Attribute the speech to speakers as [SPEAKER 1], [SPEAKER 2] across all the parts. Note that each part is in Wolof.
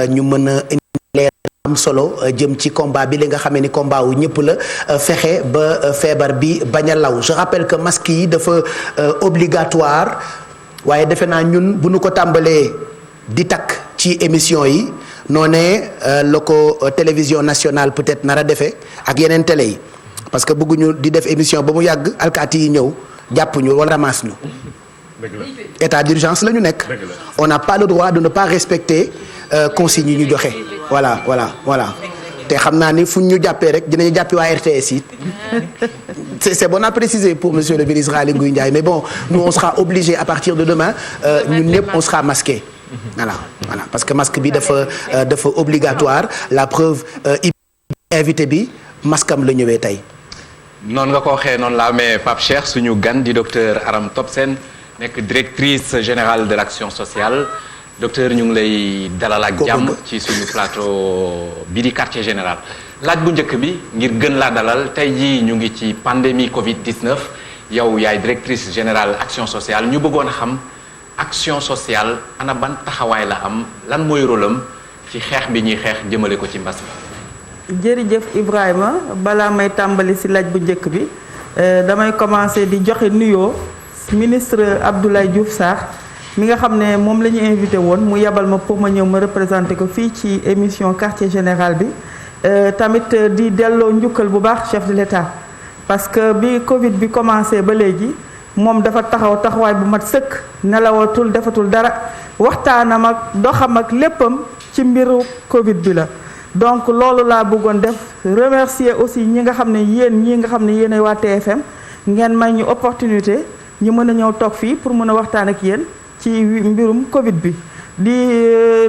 [SPEAKER 1] ñu mën a leer am solo jëm ci combat bi li nga xamee ni combat wu ñëpp la fexe ba feebar bi bañ a law je rappelle que masque yi dafa obligatoire waaye defe naa ñun bu ñu ko tàmbalee di takk ci émission yi noonee la ko télévision nationale peut-être nar a defee ak yeneen télé yi parce que bëgguñu di def émission ba mu yàgg alkaati yi ñëw jàpp ñu wala ramasse ñu. état d'urgence la ñu nekk. on n'a pas le droit de ne pas respecter consignes yi ñu joxe. voilà te xam naa ni fu ñu jàppee rek dinañu jàppi waa RTS yi c'est bon à préciser pour monsieur le ministre Aly Ngouille Ndiaye mais bon nous on sera obligé à partir de demain ñun ñëpp on sera masqué. voilà parce que masque bi dafa obligatoire la preuve invité bi masque am la ñëwee tey.
[SPEAKER 2] noonu nga ko waxee noonu la amee Pape Cheikh suñu gan di docteur Aram Top Sène nekk directrice générale de l'action sociale docteur ñu ngi lay dalal ak jàmm ci suñu plateau bi di quartier général laaj bu njëkk bi ngir gën laa dalal tey jii ñu ngi ci pandémie Covid-19 yow yaay directrice générale action sociale ñu bëggoon a xam action sociale ana ban taxawaay la am lan mooy rôle am ci xeex bi ñuy xeex jëmale ko ci mbas mi.
[SPEAKER 3] jërëjëf Ibrahima balaa may tàmbali ci laaj bu njëkk bi damay commencer di joxe nuyoo ministre Abdoulaye Diouf Sarr mi nga xam ne moom la ñu invité woon mu yebal ma pour ma ñëw ma représenter ko fii ci émission quartier général bi tamit di delloo njukkal bu baax chef de l'État parce que bi Covid bi commencé ba léegi moom dafa taxawaay bu mat sëkk nelawatul defatul dara waxtaanam ak doxam ak léppam ci mbiru Covid bi la. donc loolu laa bëggoon def remercier aussi ñi nga xam ne ñii nga xam ne yéen ay waa TFM ngeen may ñu opportunité ñu mën a ñëw toog fii pour mën a waxtaan ak yéen ci mbirum Covid bi. di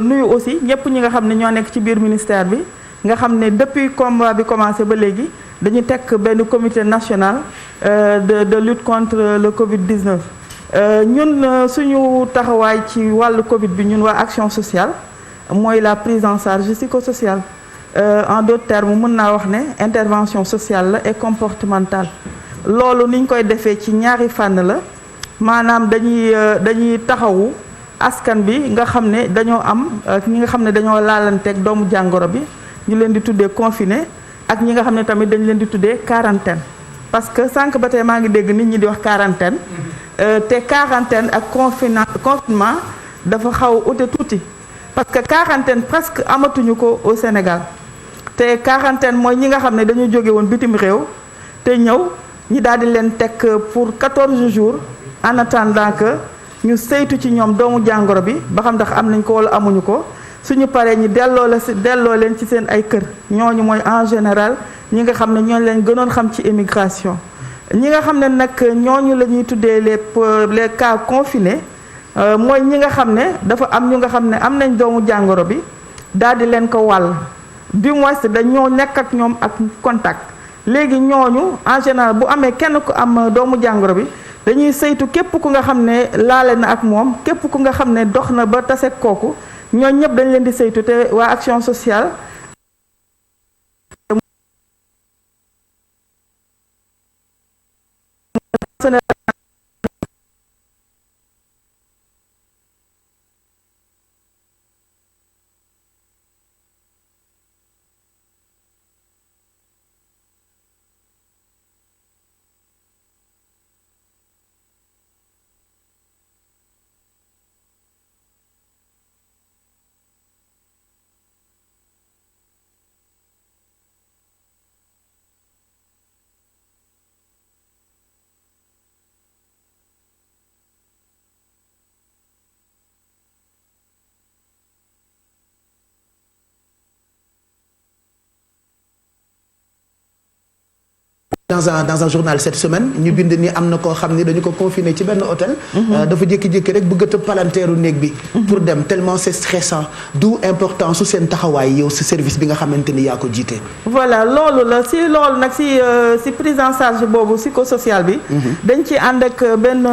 [SPEAKER 3] nuyu aussi ñëpp ñi nga xam ne ñoo nekk ci biir ministère bi nga xam ne depuis combat bi commencé ba léegi dañu teg benn comité national de lutte contre le Covid-19 ñun suñu taxawaay ci wàllu Covid bi ñun waa action sociale. mooy la prise en charge psychosociale en d'autres termes mën naa wax ne intervention sociale la et comportementale loolu ni ñu koy defee ci ñaari fànn la maanaam dañuy taxawu askan bi nga xam ne dañoo am ñi nga xam ne dañoo laalanteeg doomu jàngoro bi ñu leen di tuddee confiné ak ñi nga xam ne tamit dañu leen di tuddee quarantaine parce que sànq ba tey maa ngi dégg nit ñi di wax quarantaine te quarantaine ak confinement dafa xaw a ute tuuti. parce que quarantaine presque amatuñu ko au Sénégal te quarantaine mooy ñi nga xam ne dañu jóge woon bitim réew te ñëw ñi daal di leen teg pour 14 jours en attendant que ñu saytu ci ñoom doomu jàngoro bi ba xam ndax am nañ ko wala amuñu ko suñu paree ñi delloo leen ci seen ay kër ñooñu mooy en général ñi nga xam ne ñooñu leen gënoon xam ci immigration ñi nga xam ne nag ñooñu la ñuy tuddee les cas confinés. mooy ñi nga xam ne dafa am ñu nga xam ne am nañ doomu jàngoro bi daal di leen ko wàll du moins dañoo nekk ak ñoom ak contact léegi ñooñu en général bu amee kenn ku am doomu jàngoro bi dañuy saytu képp ku nga xam ne laale na ak moom képp ku nga xam ne dox na ba tase kooku ñooñu ñëpp dañ leen di saytu te waa action sociale.
[SPEAKER 1] dans un journal cette semaine ñu bind ni am na koo xam ni dañu ko confiné ci benn hôtel. dafa jékki-jékki rek bëgg a tëb palanteeru néeg bi. pour dem tellement c'est stressant d'où importance su seen taxawaay yow si service bi nga xamante ni yaa ko jiite.
[SPEAKER 3] voilà loolu la si loolu nag si prise en charge boobu psychosocial bi. dañ ci ànd ak benn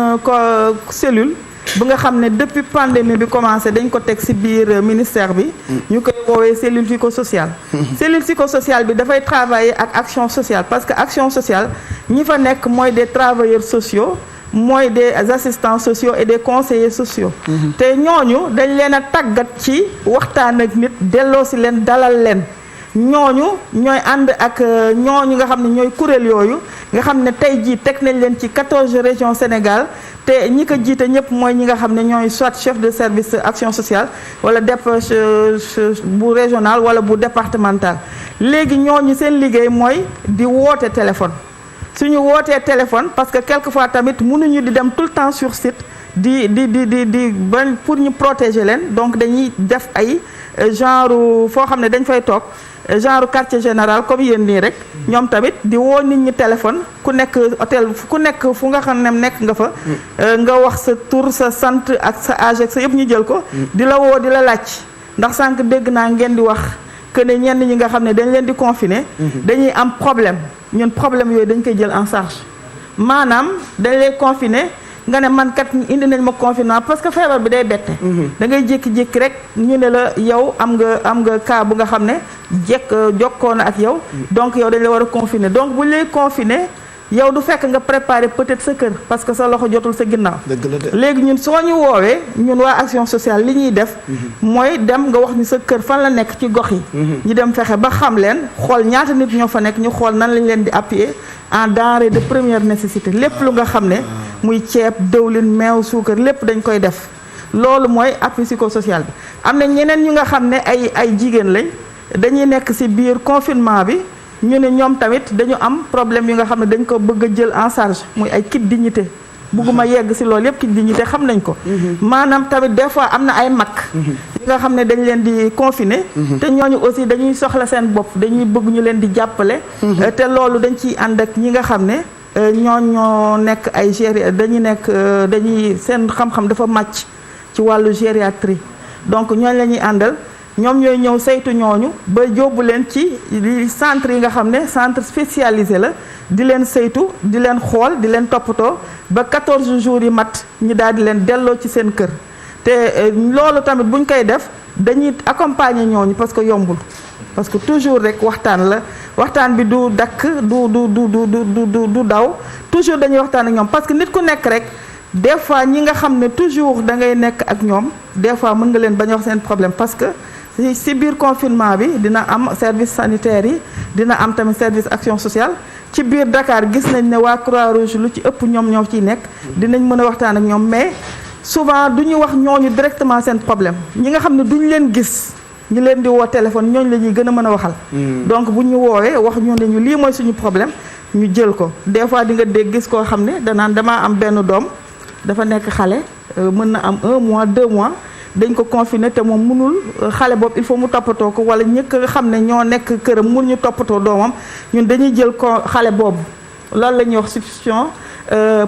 [SPEAKER 3] cellule. bu nga xam ne depuis pandémie bi commencé dañ ko teg ci biir ministère bi. ñu koy woowee cellule psychosociale. cellule psychosociale bi dafay travailler ak action sociale parce que action sociale ñi fa nekk mooy des travailleurs sociaux mooy des assistants sociaux et des conseillers sociaux. te ñooñu dañ leen a tàggat ci waxtaan ak nit delloo si leen dalal leen. ñooñu ñooy ànd ak ñooñu nga xam ne ñooy kuréel yooyu nga xam ne tey jii teg nañ leen ci 14 régions Sénégal te ñi ko jiite ñëpp mooy ñi nga xam ne ñooy soit chef de service action sociale wala dépêche bu régional wala bu départemental léegi ñooñu seen liggéey mooy di woote téléphone suñu wootee téléphone parce que quelquefois tamit mënuñu di dem tout le temps sur site di bañ pour ñu protéger leen donc dañuy def ay genre foo xam ne dañ fay toog genre quartier général comme yéen nii rek ñoom tamit di woo nit ñi téléphone ku nekk hôtel ku nekk fu nga xam ne nekk nga fa nga wax sa tur sa sant ak sa âge ak sa yëpp ñu jël ko di la woo di la laaj ndax sànq dégg naa ngeen di wax que ne ñenn ñi nga xam ne dañ leen di confiner dañuy am problème ñun problème yooyu dañ koy jël en charge maanaam dañ lay confiner nga ne man kat indi nañ ma confinement parce que feebar bi day bette da ngay jékki-jékki rek ñu ne la yow am nga cas bu nga xam ne jokkoo na ak yow donc yow dañ la war a confiner donc bu ñu lay confiner yow du fekk nga préparer peut-être sa kër parce que sa loxo jotul sa ginnaaw léegi ñun soo ñu woowee ñun waa action sociale li ñuy def mooy dem nga wax ni sa kër fan la nekk ci gox yi ñu dem fexe ba xam leen xool ñaata nit ñoo fa nekk ñu xool nan lañ leen di appuyer en denrée de première nécessité lépp lu nga xam ne muy ceeb dëwlin meew suukar lépp dañ koy def loolu mooy appui psychosocial bi am na ñeneen ñu nga xam ne ay jigéen lañ dañuy nekk ci biir confinement bi ñu ne ñoom tamit dañu am problème yu nga xam ne dañ ko bëgg a jël en charge muy ay kit dignité bugguma yegg ci loolu yëpp kit dignité xam nañ ko maanaam tamit des fois am na ay mag yi nga xam ne dañ leen di confiner te ñooñu aussi dañuy soxla seen bopp dañuy bëgg ñu leen di jàppale te loolu dañ ciy ànd ak ñi nga xam ne ñoo nekk ay dañuy seen xam-xam dafa màcc ci wàllu gériatrie donc ñooñu la ñuy àndal ñoom ñooy ñëw saytu ñooñu ba yóbbu leen ci centre yi nga xam ne centre spécialisé la di leen saytu di leen xool di leen toppatoo ba 14 jours yi mat ñi daal di leen delloo ci seen kër te loolu tamit buñ koy def dañuy accompagner ñooñu parce que yombul parce que toujours rek waxtaan bi du dakk du daw toujours dañuy waxtaan ak ñoom parce que nit ku nekk rek des fois ñi nga xam ne toujours da ngay nekk ak ñoom des fois mën nga leen bañ wax seen problème parce que ci biir confinement bi dina am service sanitaire yi dina am tamit service action sociale ci biir Dakar gis nañ ne waa Croix-Rouge lu ci ëpp ñoom ñoo ciy nekk dinañ mën a waxtaan ak ñoom mais souvent du ñu wax ñooñu directement seen problème ñi nga xam ne duñ leen gis ñi leen di woo téléphone ñooñu la ñuy gën a mën a waxal donc bu ñu woowee wax ñu ne ñu lii mooy suñu problème ñu jël ko des fois di nga dégg gis koo xam ne danaan damaa am benn doom dafa nekk xale mën na am 1 mois 2 mois dañ ko confiné te moom mënul xale boobu il faut mu toppatoo ko wala ñëkk nga xam ne ñoo nekk këram mun ñu toppatoo doomam ñun dañuy jël ko xale boobu loolu la ñuy wax substitution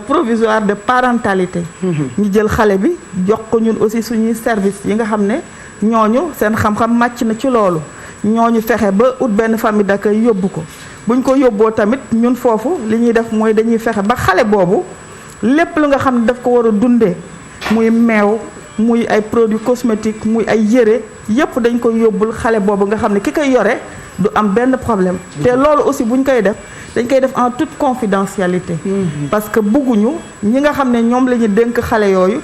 [SPEAKER 3] provisoire de parentalité ñu jël xale bi jox ko ñun aussi suñuy service yi nga xam ne ñooñu seen xam-xam màcc na ci loolu ñooñu fexe ba ut benn famille d'accueil yóbbu ko buñ ko yóbboo tamit ñun foofu li ñuy def mooy dañuy fexe ba xale boobu lépp lu nga xam ne daf ko war a dundee muy meew muy ay produits cosmétiques muy ay yére yépp dañ koy yóbbul xale boobu nga xam ne ki koy yore du am benn problème te loolu aussi buñ koy def dañ koy def en toute confidentialité parce que bëgguñu ñi nga xam ne ñoom la ñu dénk xale yooyu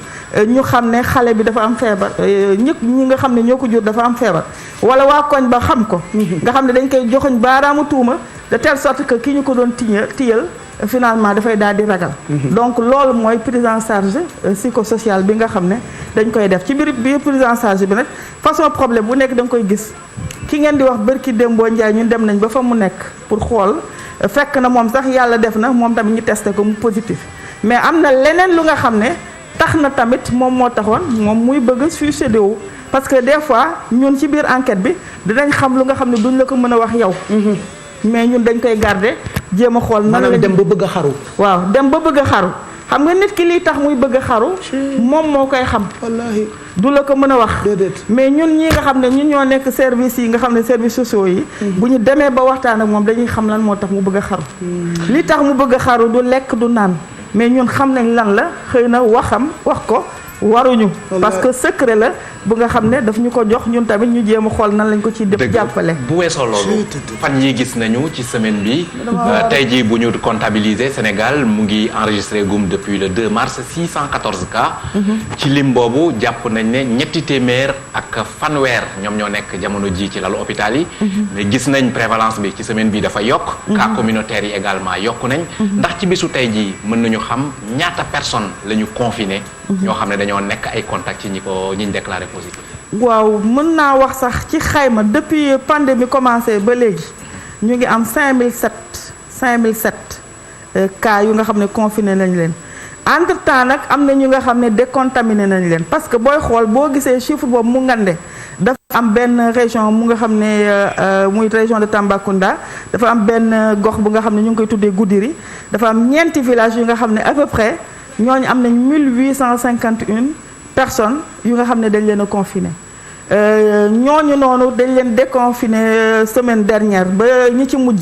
[SPEAKER 3] ñu xam ne xale bi dafa am feebar ñi nga xam ne ñoo ko jur dafa am feebar wala waa koñ ba xam ko nga xam ne dañ koy joxoñ baaraamu tuuma de telle sorte que ki ñu ko doon tiyal finalement dafay daal di ragal donc loolu mooy prise en charge psychosociale bi nga xam ne dañ koy def ci biir prise en charge bi nag façon problème bu nekk da nga koy gis ki ngeen di wax bërki Dembo Ndiaye ñun dem nañ ba fa mu nekk pour xool fekk na moom sax yàlla def na moom tamit ñu testé ko mu positif mais am na leneen lu nga xam ne tax na tamit moom moo taxoon moom muy bëgg suicide wu parce que des fois ñun ci biir enquête bi dinañ xam lu nga xam ne duñ la ko mën a wax yow mais ñun dañ koy garder jéem a xool nan la
[SPEAKER 1] dem ba bëgg a xaru
[SPEAKER 3] waaw dem ba bëgg a xaru xam nga nit ki liy tax muy bëgg a xaru moom moo koy xam
[SPEAKER 1] wallaahi
[SPEAKER 3] du la ko mën a wax
[SPEAKER 1] déedéet
[SPEAKER 3] mais ñun ñi nga xam ne ñun ñoo nekk service yi nga xam ne services sociaux yi bu ñu demee ba waxtaan ak moom dañuy xam lan moo tax mu bëgg a xaru li tax mu bëgg a xaru du lekk du naan mais ñun xam nañ lan la xëy na wax ko waruñu parce que secret la bu nga xam ne daf ñu ko jox ñun tamit ñu jéem a xool nan lañ ko ciy def jàppale.
[SPEAKER 2] bu weesoo loolu fan yi gis nañu ci semaine bi tey jii bu ñu comptabiliser Sénégal mu ngi enregistré gum depuis le 2 mars 614 cas ci lim boobu jàpp nañ ne ñetti téeméer ak fanweer ñoom ñoo nekk jamono ji ci lalu hôpital yi mais gis nañ prévalence bi ci semaine bi dafa yokk cas communautaires yi également yokk nañ ndax ci bisu tey jii mën nañu xam ñaata personne la ñu confiné ñoo xam ne dañoo nekk ay contact ci ñi ñu déclaré positif.
[SPEAKER 3] waaw mën naa wax sax ci xayma depuis pandémie commencé ba léegi ñu ngi am 5007 cas yu nga xam ne confiné nañ leen entre temps nag am na ñu nga xam ne décontaminé nañ leen parce que booy xool boo gisee chiffre boobu mu ngande dafa am benn région mu nga xam ne muy région de Tambacounda dafa am benn gox bu nga xam ne ñu ngi koy tuddee Goudiri dafa am ñeenti villages yu nga xam ne à peu près ñooñu am nañ 1851 personnes yu nga xam ne dañ leen a confiné ñooñu noonu dañ leen déconfiné semaine dernière ba ñi ci mujj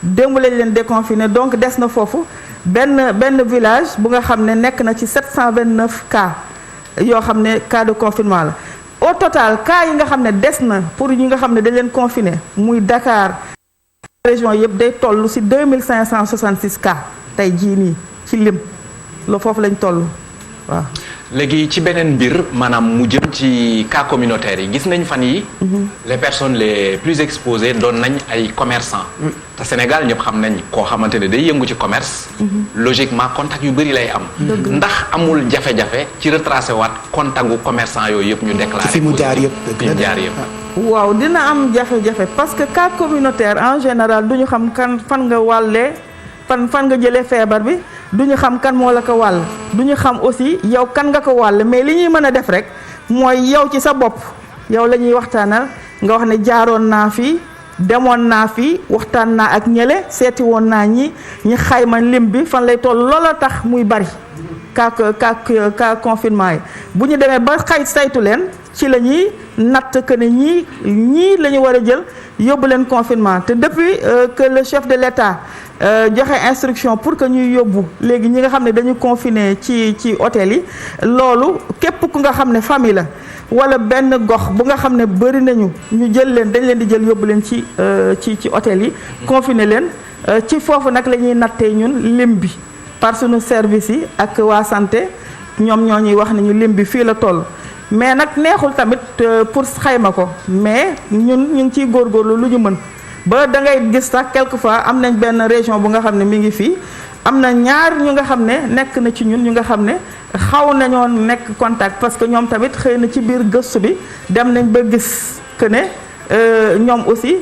[SPEAKER 3] démb lañ leen déconfiné donc des na foofu benn village bu nga xam ne nekk na ci 729 cas yoo xam ne cas de confinement la au total cas yi nga xam ne des na pour ñi nga xam ne dañ leen confiné muy Dakar région yëpp day toll ci 2566 cas tey jii nii ci lim la foofu lañ toll waaw.
[SPEAKER 2] léegi ci beneen mbir maanaam mu jëm ci cas communautaire yi gis nañ fan yi les personnes les plus exposées doon nañ ay commerçants te Sénégal ñëpp xam nañ koo xamante ne day yëngu ci commerce logiquement contact yu bëri lay am ndax amul jafe-jafe ci retracé waat contact gu commerçant yooyu yëpp ñu déclaré
[SPEAKER 1] fi mu jaar yëpp
[SPEAKER 3] waaw dina am jafe-jafe parce que cas communautaire en général du ñu xam fan nga wàllee fan nga jëlee feebar bi du ñu xam kan moo la ko wàll du ñu xam aussi yow kan nga ko wàll mais li ñuy mën a def rek mooy yow ci sa bopp yow la ñuy waxtaanal nga wax ne jaaroon naa fii demoon naa fii waxtaan naa ak ñële seeti woon naa ñi xayma lim bi fan lay toll loola tax muy bari cas confinement yi bu ñu demee ba saytu leen ci la ñuy natt que ne ñii la ñu war a jël yóbbu leen confinement te depuis que le chef de l'État joxe instruction pour que ñuy yóbbu léegi ñi nga xam ne dañu confiné ci hôtel yi loolu képp ku nga xam ne famille la wala benn gox bu nga xam ne bëri nañu ñu jël leen dañ leen di jël yóbbu leen ci hôtel yi confiné leen ci foofu nag la ñuy nattee ñun lim bi par sunu service yi ak waa santé ñoom ñoo ñuy wax ne ñu lim bi fii la toll mais nag neexul tamit pour xayma ko mais ñun ñu ngi ciy góorgóorlu lu ñu mën ba da ngay gis sax quelquefois am nañ benn région bu nga xam ne mi ngi fii am na ñaar ñu nga xam ne nekk na ci ñun ñu nga xam ne xaw nañoo nekk contact parce que ñoom tamit xëy na ci biir gëstu bi dem nañ ba gis que ne ñoom aussi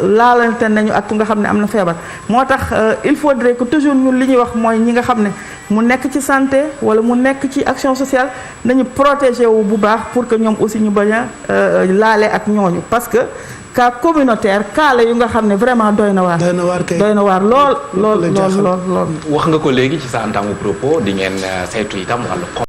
[SPEAKER 3] laalante nañu ak ku nga xam ne am na feebar moo tax il faudrait que toujours ñun li ñuy wax mooy ñi nga xam ne mu nekk ci santé wala mu nekk ci action sociale nañu protéger wu bu baax pour que ñoom aussi ñu bañ a laale ak ñooñu parce que cas communautaire cas la yu nga xam ne vraiment doy na waar. doy na waar lool.
[SPEAKER 2] wax nga ko léegi ci sa entame propos di ngeen saytu itam wàllu